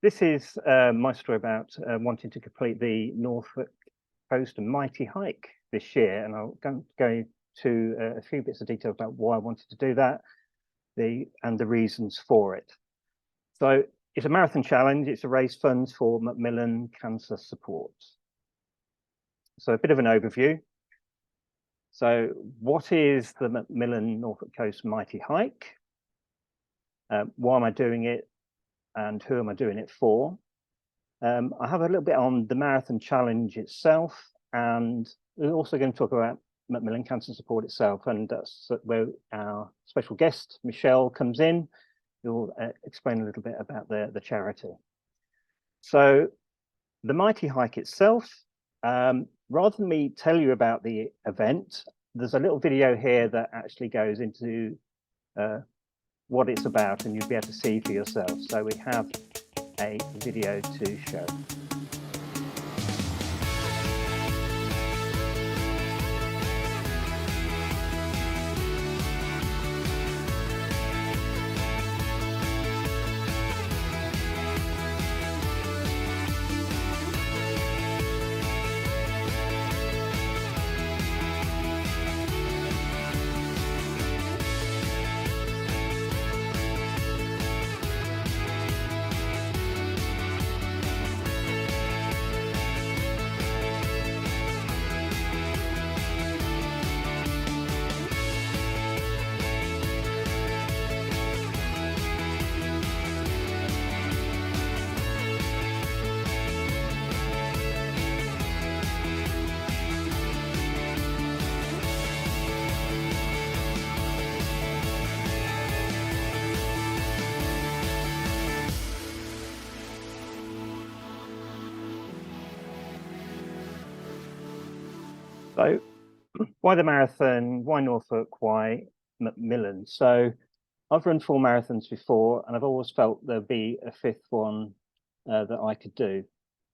This is my story about wanting to complete the Norfolk Coast Mighty Hike this year, and I'll go to a few bits of detail about why I wanted to do that, and the reasons for it. So it's a marathon challenge. It's to raise funds for Macmillan Cancer Support. So a bit of an overview. So what is the Macmillan Norfolk Coast Mighty Hike? Why am I doing it? And who am I doing it for? I have a little bit on the marathon challenge itself, and we're also going to talk about Macmillan Cancer Support itself, and that's where our special guest, Michelle, comes in. Who'll explain a little bit about the charity. So the Mighty Hike itself, rather than me tell you about the event, there's a little video here that actually goes into what it's about, and you'll be able to see for yourself. So we have a video to show. So why the marathon? Why Norfolk? Why Macmillan? So I've run 4 marathons before, and I've always felt there'd be a 5th one that I could do.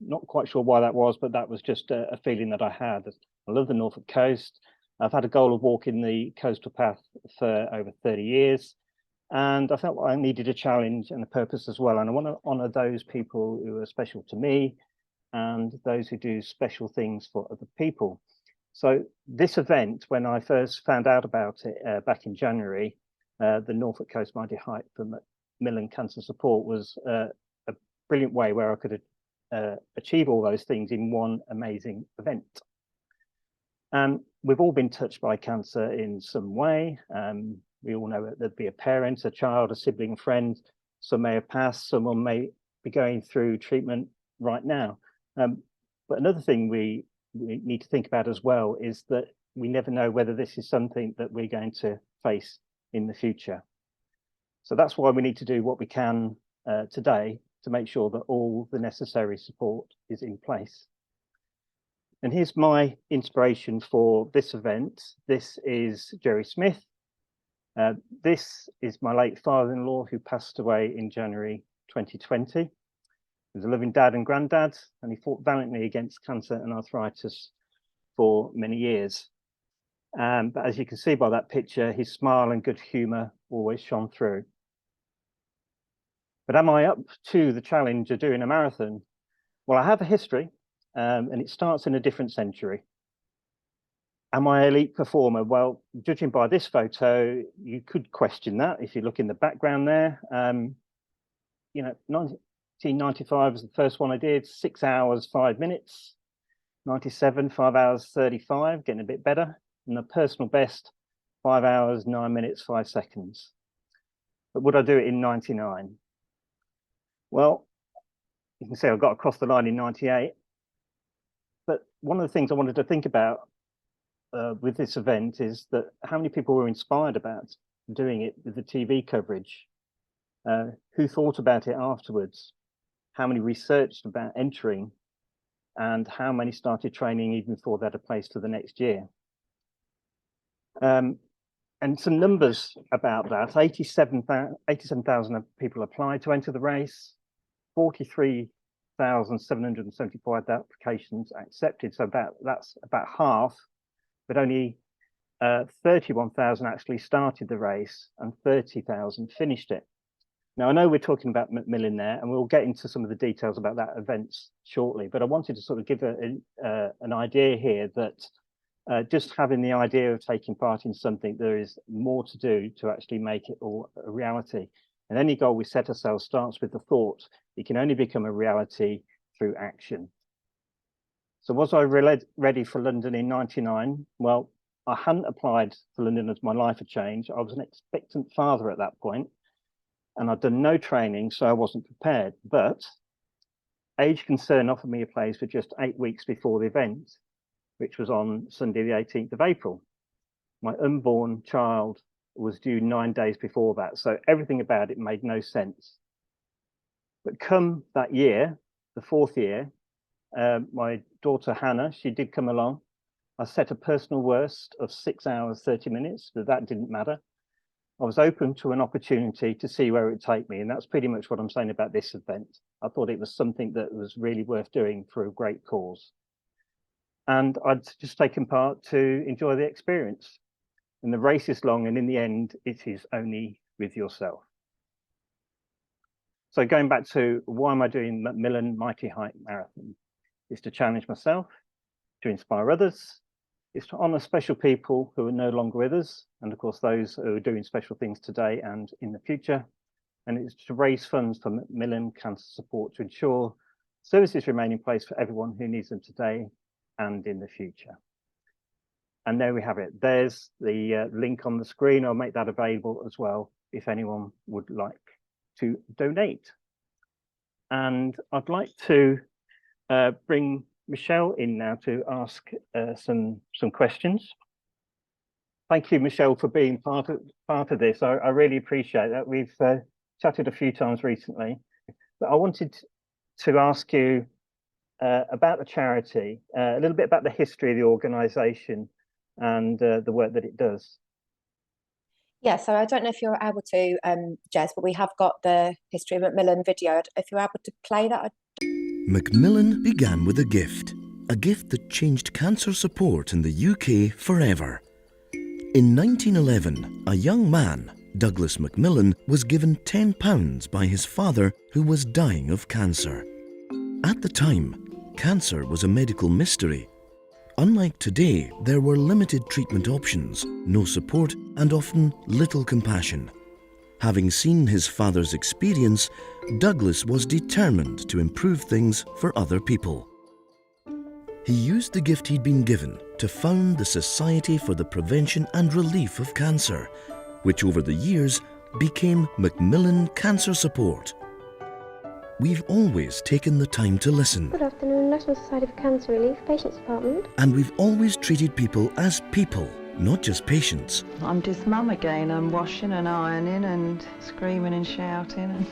Not quite sure why that was, but that was just a feeling that I had. I love the Norfolk coast. I've had a goal of walking the coastal path for over 30 years, and I felt I needed a challenge and a purpose as well. And I want to honour those people who are special to me and those who do special things for other people. So this event, when I first found out about it back in January, the Norfolk Coast Mighty Hike for Macmillan Cancer Support was a brilliant way where I could achieve all those things in one amazing event. And we've all been touched by cancer in some way. We all know that there'd be a parent, a child, a sibling, a friend. Some may have passed, someone may be going through treatment right now. But another thing we need to think about as well is that we never know whether this is something that we're going to face in the future. So that's why we need to do what we can today to make sure that all the necessary support is in place. And here's my inspiration for this event. This is Jerry Smith. This is my late father-in-law who passed away in January 2020. He was a loving dad and granddad, and he fought valiantly against cancer and arthritis for many years. But as you can see by that picture, his smile and good humour always shone through. But am I up to the challenge of doing a marathon? Well, I have a history, and it starts in a different century. Am I an elite performer? Well, judging by this photo, you could question that if you look in the background there. You know, 1995 was the first one I did, 6 hours, 5 minutes. 97, 5 hours, 35, getting a bit better. And the personal best, 5 hours, 9 minutes, 5 seconds. But would I do it in 99? Well, you can see I got across the line in 98. But one of the things I wanted to think about with this event is that how many people were inspired about doing it with the TV coverage? Who thought about it afterwards? How many researched about entering? And how many started training even before they had a place to the next year? And some numbers about that: 87,000 people applied to enter the race, 43,775 applications accepted. So that's about half, but only 31,000 actually started the race and 30,000 finished it. Now, I know we're talking about Macmillan there, and we'll get into some of the details about that event shortly, but I wanted to sort of give an idea here that just having the idea of taking part in something, there is more to do to actually make it all a reality. And any goal we set ourselves starts with the thought. It can only become a reality through action. So was I ready for London in 99? Well, I hadn't applied for London as my life had changed. I was an expectant father at that point, and I'd done no training, so I wasn't prepared. But Age Concern offered me a place for just 8 weeks before the event, which was on Sunday, the 18th of April. My unborn child was due 9 days before that, so everything about it made no sense. But come that year, the 4th year, my daughter Hannah, she did come along. I set a personal worst of 6 hours, 30 minutes, but that didn't matter. I was open to an opportunity to see where it would take me. And that's pretty much what I'm saying about this event. I thought it was something that was really worth doing for a great cause. And I'd just taken part to enjoy the experience. And the race is long, and in the end, it is only with yourself. So going back to why am I doing Macmillan Mighty Height Marathon? It's to challenge myself, to inspire others. It's to honour special people who are no longer with us, and of course those who are doing special things today and in the future. And it's to raise funds for Macmillan Cancer Support to ensure services remain in place for everyone who needs them today and in the future. And there we have it. There's the link on the screen. I'll make that available as well if anyone would like to donate. And I'd like to bring Michelle in now to ask some questions. Thank you, Michelle, for being part of this. I really appreciate that. We've chatted a few times recently, but I wanted to ask you about the charity, a little bit about the history of the organisation and the work that it does. Yeah, so I don't know if you're able to, Jez, but we have got the history of Macmillan video. If you're able to play that. Macmillan began with a gift that changed cancer support in the UK forever. In 1911, a young man, Douglas Macmillan, was given £10 by his father who was dying of cancer. At the time, cancer was a medical mystery. Unlike today, there were limited treatment options, no support, and often little compassion. Having seen his father's experience, Douglas was determined to improve things for other people. He used the gift he'd been given to found the Society for the Prevention and Relief of Cancer, which over the years became Macmillan Cancer Support. We've always taken the time to listen. Good afternoon, National Society for Cancer Relief, Patients Department. And we've always treated people as people, not just patients. I'm just mum again. I'm washing and ironing and screaming and shouting and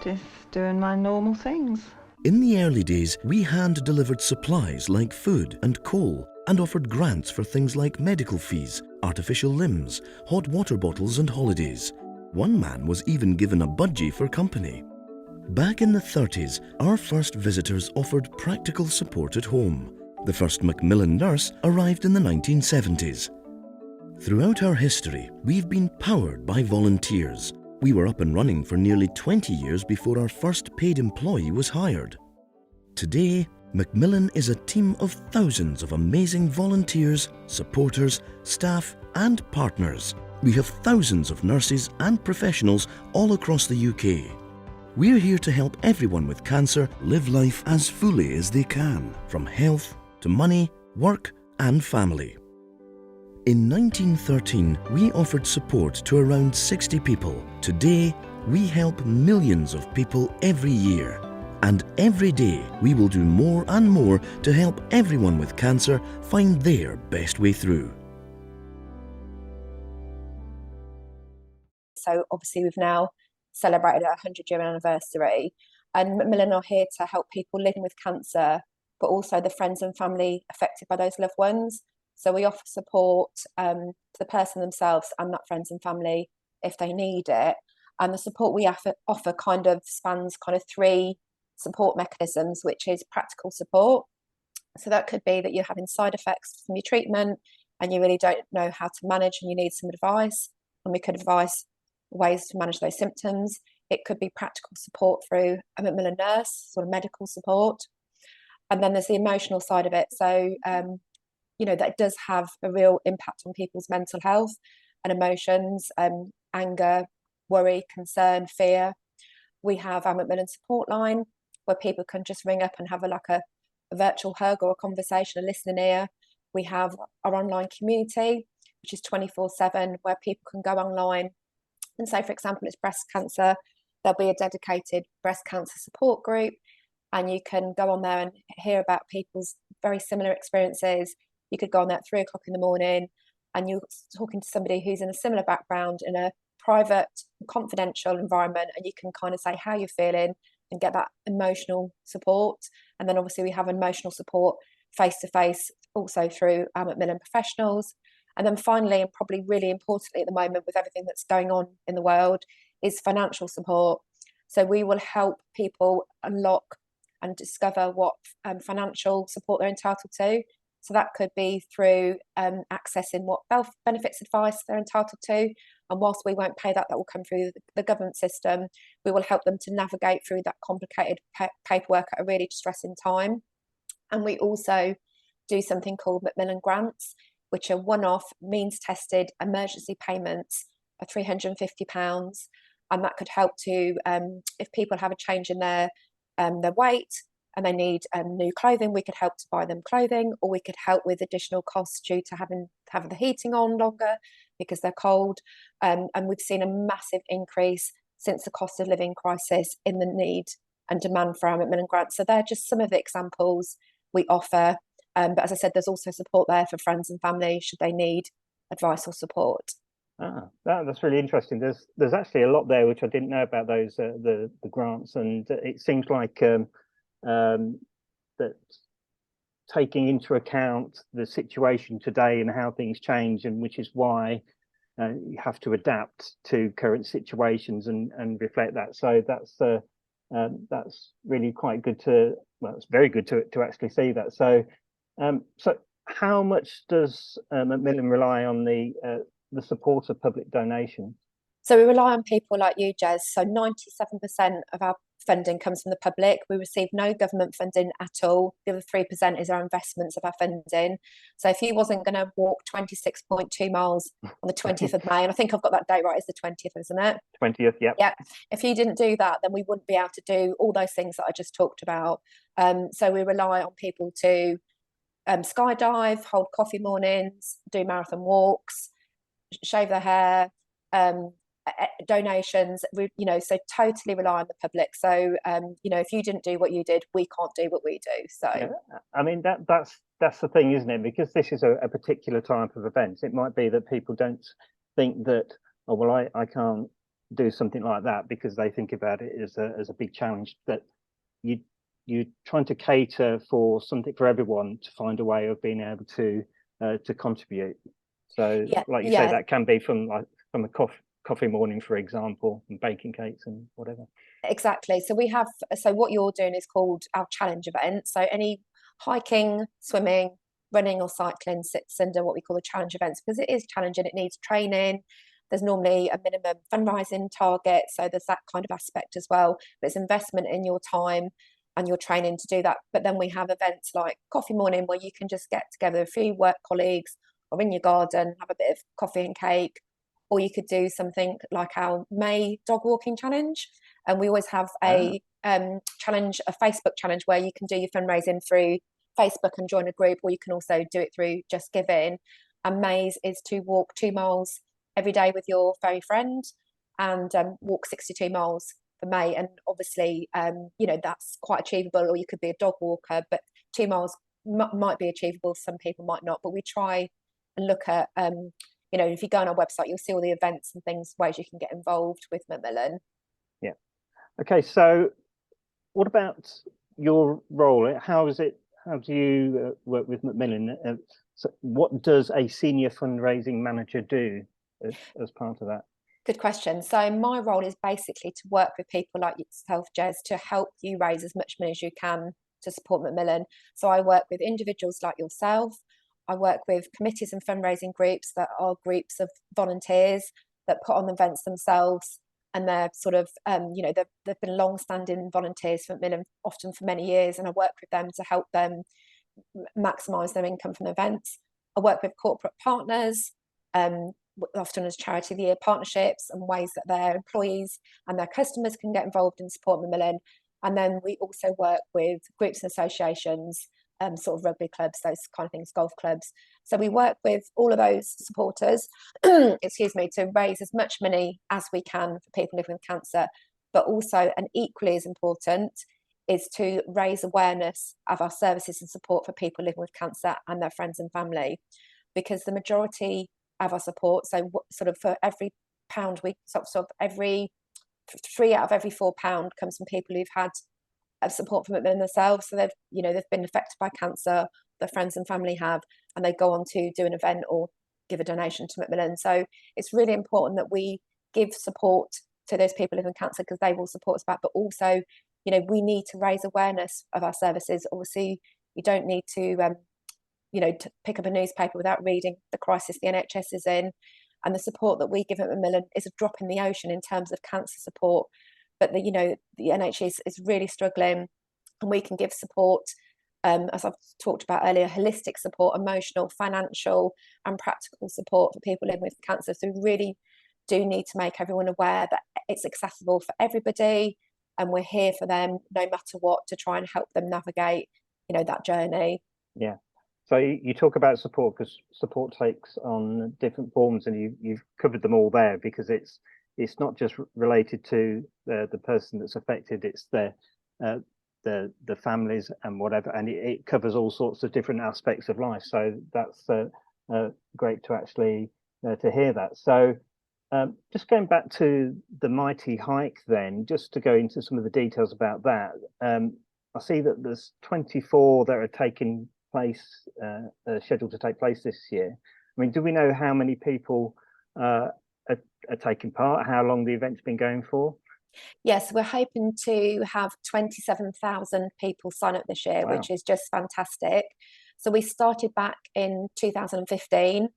just doing my normal things. In the early days, we hand-delivered supplies like food and coal and offered grants for things like medical fees, artificial limbs, hot water bottles and holidays. One man was even given a budgie for company. Back in the 30s, our first visitors offered practical support at home. The first Macmillan nurse arrived in the 1970s. Throughout our history, we've been powered by volunteers. We were up and running for nearly 20 years before our first paid employee was hired. Today, Macmillan is a team of thousands of amazing volunteers, supporters, staff and partners. We have thousands of nurses and professionals all across the UK. We're here to help everyone with cancer live life as fully as they can, from health to money, work and family. In 1913, we offered support to around 60 people. Today, we help millions of people every year. And every day, we will do more and more to help everyone with cancer find their best way through. So obviously we've now celebrated our 100-year anniversary, and Macmillan are here to help people living with cancer, but also the friends and family affected by those loved ones. So we offer support to the person themselves and that friends and family if they need it. And the support we offer kind of spans kind of 3 support mechanisms, which is practical support. So that could be that you're having side effects from your treatment and you really don't know how to manage and you need some advice. And we could advise ways to manage those symptoms. It could be practical support through a Macmillan nurse, sort of medical support. And then there's the emotional side of it. So, you know, that does have a real impact on people's mental health and emotions, anger, worry, concern, fear. We have our Macmillan support line where people can just ring up and have a virtual hug or a conversation, a listening ear. We have our online community, which is 24/7, where people can go online and say, for example, it's breast cancer. There'll be a dedicated breast cancer support group, and you can go on there and hear about people's very similar experiences. You could go on there at 3 o'clock in the morning and you're talking to somebody who's in a similar background in a private, confidential environment, and you can kind of say how you're feeling and get that emotional support. And then obviously we have emotional support face-to-face also through our Macmillan professionals. And then finally, and probably really importantly at the moment with everything that's going on in the world, is financial support. So we will help people unlock and discover what financial support they're entitled to. So that could be through accessing what benefits advice they're entitled to. And whilst we won't pay that, that will come through the government system. We will help them to navigate through that complicated paperwork at a really distressing time. And we also do something called Macmillan grants, which are one-off means-tested emergency payments of £350. And that could help to, if people have a change in their weight and they need new clothing, we could help to buy them clothing, or we could help with additional costs due to having the heating on longer because they're cold. And we've seen a massive increase since the cost of living crisis in the need and demand for our Macmillan grants. So they're just some of the examples we offer. But as I said, there's also support there for friends and family should they need advice or support. That's really interesting. There's actually a lot there which I didn't know about those the grants, and it seems like that taking into account the situation today and how things change, and which is why you have to adapt to current situations and reflect that. So that's really quite good to, well, it's very good to actually see that. So so how much does Macmillan rely on the support of public donation? So we rely on people like you, Jez. So 97% of our funding comes from the public. We receive no government funding at all. The other 3% is our investments of our funding. So if you wasn't going to walk 26.2 miles on the 20th of May, and I think I've got that date right, it's the 20th, isn't it? 20th, yep. Yeah. If you didn't do that, then we wouldn't be able to do all those things that I just talked about. So we rely on people to skydive, hold coffee mornings, do marathon walks, shave their hair, donations, so totally rely on the public. So if you didn't do what you did, we can't do what we do. So yeah. I mean that's the thing, isn't it? Because this is a particular type of event. It might be that people don't think that, oh well, I can't do something like that, because they think about it as a big challenge. That you're trying to cater for something for everyone, to find a way of being able to contribute. So like you say, that can be from a coffee morning, for example, and baking cakes and whatever. Exactly. So what you're doing is called our challenge event. So any hiking, swimming, running or cycling sits under what we call the challenge events, because it is challenging. It needs training. There's normally a minimum fundraising target. So there's that kind of aspect as well. But it's investment in your time and your training to do that. But then we have events like coffee morning, where you can just get together a few work colleagues or in your garden, have a bit of coffee and cake. Or you could do something like our May dog walking challenge. And we always have a challenge, a Facebook challenge, where you can do your fundraising through Facebook and join a group, or you can also do it through Just Giving. And May's is to walk 2 miles every day with your furry friend, and walk 62 miles for May. And obviously, that's quite achievable, or you could be a dog walker, but 2 miles might be achievable. Some people might not, but we try and look at, if you go on our website, you'll see all the events and things, ways you can get involved with Macmillan. Yeah. Okay. So what about your role? How do you work with Macmillan? So what does a senior fundraising manager do as part of that? Good question. So my role is basically to work with people like yourself, Jez, to help you raise as much money as you can to support Macmillan. So I work with individuals like yourself. I work with committees and fundraising groups that are groups of volunteers that put on the events themselves, and they're sort of, you know, they've been long-standing volunteers for Macmillan, often for many years, and I work with them to help them maximise their income from events. I work with corporate partners, often as Charity of the Year partnerships, and ways that their employees and their customers can get involved and support Macmillan. And then we also work with groups and associations, sort of rugby clubs, those kind of things, golf clubs. So we work with all of those supporters, excuse me, to raise as much money as we can for people living with cancer. But also, and equally as important, is to raise awareness of our services and support for people living with cancer and their friends and family. Because the majority of our support, so sort of for every pound we sort of every 3 out of every £4 comes from people who've had support from Macmillan themselves. So they've, you know, they've been affected by cancer, their friends and family have, and they go on to do an event or give a donation to Macmillan. So it's really important that we give support to those people living with cancer, because they will support us back. But also, you know, we need to raise awareness of our services. Obviously, you don't need to, you know, to pick up a newspaper without reading the crisis the NHS is in. And the support that we give at Macmillan is a drop in the ocean in terms of cancer support. But you know, the NHS is really struggling, and we can give support, as I've talked about earlier, holistic support, emotional, financial, and practical support for people living with cancer. So we really do need to make everyone aware that it's accessible for everybody, and we're here for them no matter what, to try and help them navigate, you know, that journey. Yeah. So you talk about support, because support takes on different forms, and you've covered them all there, because it's not just related to the person that's affected, it's the families and whatever, and it covers all sorts of different aspects of life. So that's great to actually to hear that. So just going back to the Mighty Hike then, just to go into some of the details about that. I see that there's 24 that are taking place, scheduled to take place this year. I mean, do we know how many people are taking part, how long the event's been going for? Yes, we're hoping to have 27,000 people sign up this year. Wow. Which is just fantastic. So we started back in 2015,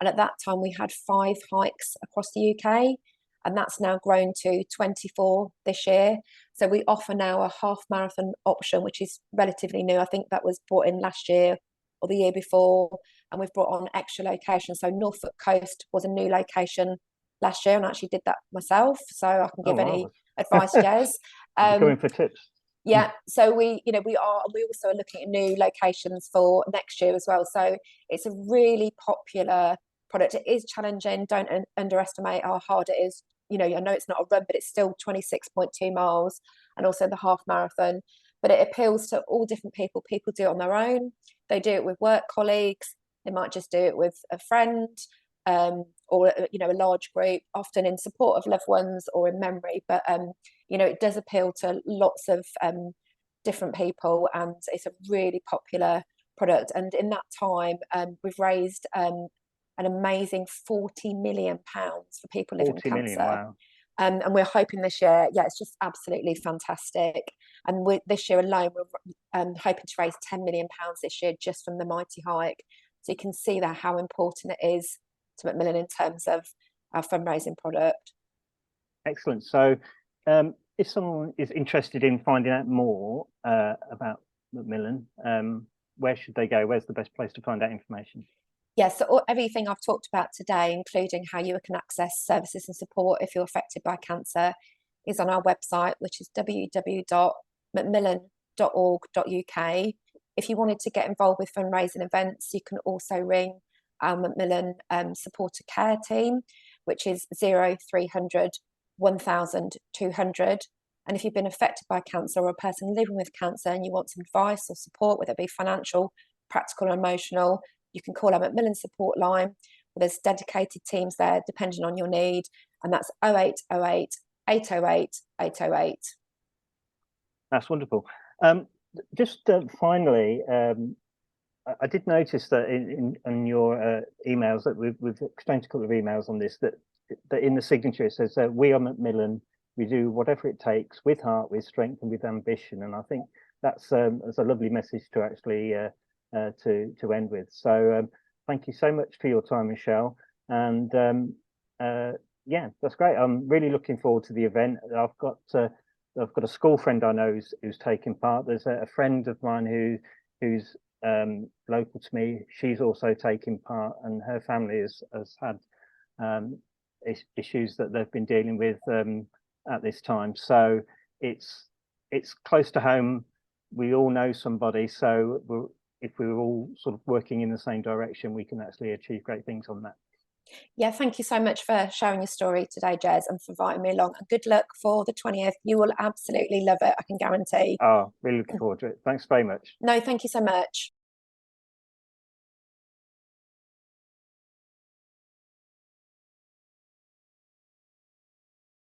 and at that time we had 5 hikes across the UK, and that's now grown to 24 this year. So we offer now a half marathon option, which is relatively new. I think that was brought in last year or the year before, and we've brought on extra locations. So Norfolk Coast was a new location last year, and I actually did that myself, so I can give any advice, Jez. Going for tips. Yeah, so we also are looking at new locations for next year as well. So it's a really popular product. It is challenging. Don't underestimate how hard it is. You know, I know it's not a run, but it's still 26.2 miles, and also the half marathon. But it appeals to all different people. People do it on their own. They do it with work colleagues. They might just do it with a friend, or you know, a large group, often in support of loved ones or in memory. But you know, it does appeal to lots of different people, and it's a really popular product. And in that time, we've raised an amazing £40 million for people living with cancer. Wow. And we're hoping this year, yeah, it's just absolutely fantastic. And this year alone, we're hoping to raise £10 million this year just from the Mighty Hike. So you can see that how important it is to Macmillan in terms of our fundraising product. Excellent. So if someone is interested in finding out more about Macmillan, where should they go? Where's the best place to find out information? Yes, so everything I've talked about today, including how you can access services and support if you're affected by cancer, is on our website, which is www.macmillan.org.uk. If you wanted to get involved with fundraising events, you can also ring our Macmillan supporter care team, which is 0300 1200. And if you've been affected by cancer, or a person living with cancer, and you want some advice or support, whether it be financial, practical, or emotional, you can call our Macmillan support line. There's dedicated teams there depending on your need, and that's 0808 808 808. That's wonderful. Just finally, I did notice that in your emails that we've exchanged a couple of emails on this, that in the signature it says we are Macmillan, we do whatever it takes with heart, with strength, and with ambition. And I think that's a lovely message to actually to end with. So thank you so much for your time, Michelle, and Yeah, that's great. I'm really looking forward to the event. I've got a school friend I know who's taking part. There's a friend of mine who's local to me. She's also taking part, and her family has had issues that they've been dealing with at this time. So it's close to home. We all know somebody, so if we're all sort of working in the same direction, we can actually achieve great things on that. Yeah, thank you so much for sharing your story today, Jez, and for inviting me along. And good luck for the 20th. You will absolutely love it, I can guarantee. Oh, really looking forward to it. Thanks very much. No, thank you so much.